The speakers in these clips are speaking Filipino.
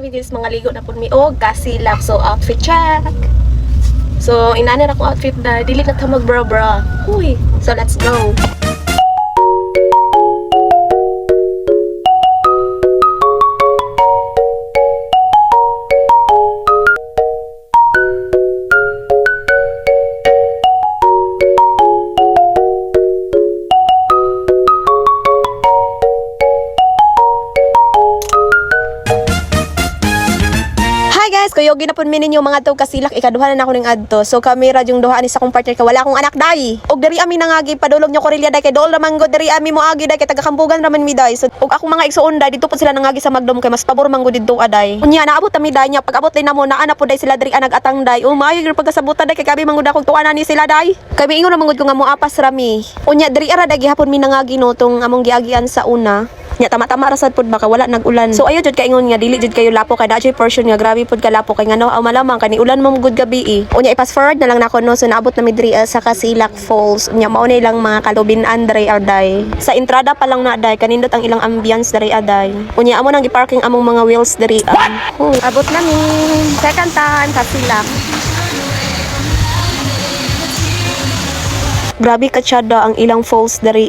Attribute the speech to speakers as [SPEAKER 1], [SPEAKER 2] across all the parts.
[SPEAKER 1] videos mga ligo na pud mi og kasilak. So outfit check. So inani ra ko outfit na dili na ta mag bra. Huy. So let's go. Kuyogi na pud mi ninyo mga tog kasilak ikaduha na ako ning adto. So kami ra yung duha ni sa akong partner ka wala akong anak dai. Og diri ami nangagi padulog nyo Corelia dai kay dol ra man gud diri ami mo agi dai kay taga Kambugan ra man mi dai. So og akong mga igsuon dai dito pud sila nangagi sa Magdom kay mas pabor man gud didto aday. Unya naabot ami dai nya pag abot din namo naa na pud dai sila diri nagatang dai. Maayo gyud pagkasabutan dai kay gabi man gud akong tuanan ni sila dai. Kay miingon ra man gud ko nga mo apas ra mi. Unya diri ara dai gihapon mi nangagi no tong among giagian sa una. Nya tama-tama ra sad pud baka wala nag-ulan. So ayo jud kay ingon nga dili jud kayo lapo kay dai portion nga grabe pud ka lapo kay ngano aw malamang kani ulan mo gud gabi. Unya i-fast forward na lang nako no so naabot na mi diri sa Kasilak Falls. Unya mao na ilang mga kalubin-an diri aday. Sa entrada pa lang na aday kanindot ang ilang ambience diri aday. Unya amo nang gi-parking among mga wheels diri. Abot na mi. Second time Kasilak. Grabe katsada ang ilang falls dari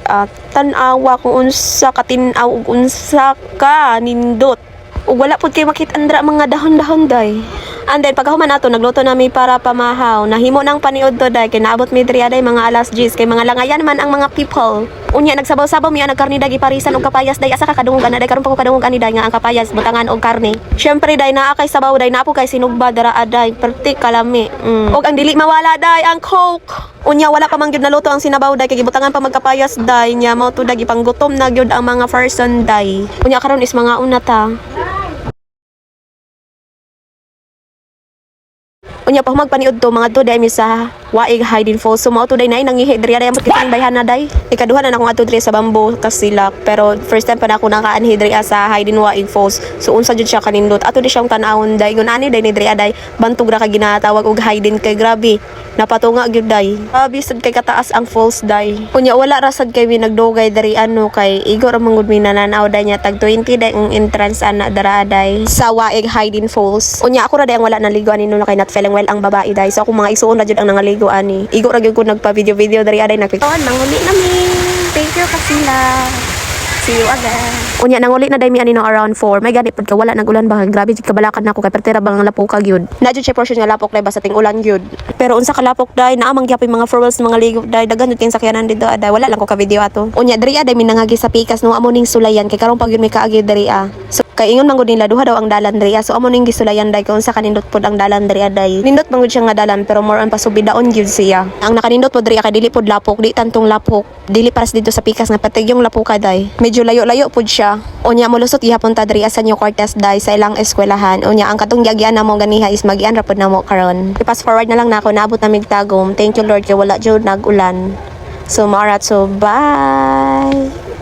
[SPEAKER 1] tan-awa kung unsa katinaw ug unsa ka nindot. Ug wala pud kay makit andra mga dahon-dahon day. And then pagkahuman nato nagluto nami para pamahaw. Nahimo nang paniud to day kay naabot mi diri aday mga alas 10 kay mga langayan man ang mga people. Unya nagsabaw-sabaw mi nagkarni day giparisan og kapayas day asa ka kadungan day karon pa ko kadungog ani day nga ang kapayas butangan og karne. Syempre day naa kay sabaw day napo kay sinugba dara aday perti kalami. Og ang dili mawala day ang Coke. Unya wala pa man gyud naluto ang sinabaw day kay gibutangan pa magkapayas day nya mao to day gipanggutom na gyud ang mga person day. Unya karon is mga unata. Unya pa magpaniud to mga to day mi sa Waig Hiding Falls. So mao to day nay nangihi diri ay amot kitang bayhan na day. Ikaduha na akong ato diri sa Bamboo Kasilak pero first time pa na ako nakaanhi diri sa Hiding Waig Falls. So unsa jud siya kanindot. Ato di siyang tan-awon day ngun ani day ni diri aday bantog ra ka ginatawag og hiding kay grabe. Napatunga gyud day. Grabe sad kay kataas ang falls day. Unya wala ra sad kay mi nagdugay diri kay igo ra mangud mi nananaw day nya tag 20 day ang entrance ana dara day sa Waig Hiding Falls. Unya ako ra day ang wala naligo ani no kay not feeling well ang babae day. So ako mga isuon ra jud ang nangaligo ani. Igo ra gyud ko nagpa video diri aday nakikon nanguli nami. Thank you Kasila. See you again. Unya nanguli na day mi ani no around 4. May gani pud ka wala nagulan ba grabe jud kabalakan nako kay pertera bang lapok ka gyud. Na jud siya portion nga lapok day basta ting ulan gyud. Pero unsa ka lapok day naamang gyapon mga furwells mga ligo day daghan jud ting sakyanan dito aday wala lang ko ka video ato. Unya diri aday mi nangagi sa pikas no amo ning sulayan kay karon pag yun mi kaagi diri So kay ingon man gud nila duha daw ang dalan diri so amo ning gisulayan day kung unsa kanindot pod ang dalan diri aday. Nindot man gud siya nga dalan pero more on pasubidaon gyud siya. Ang nakanindot pod diri kay dili pod lapok di tantong lapok. Dili paras dito sa pikas nga patig yung lapok day. Medyo layo-layo pod siya. Unya molusot gihapon ta diri sa New Cortez day sa ilang eskwelahan. Unya ang katong giagyan namo ganiha is magian ra pod namo karon. I-fast forward na lang nako naabot na mig tagom. Thank you Lord kay wala jud nag-ulan. So mara so bye.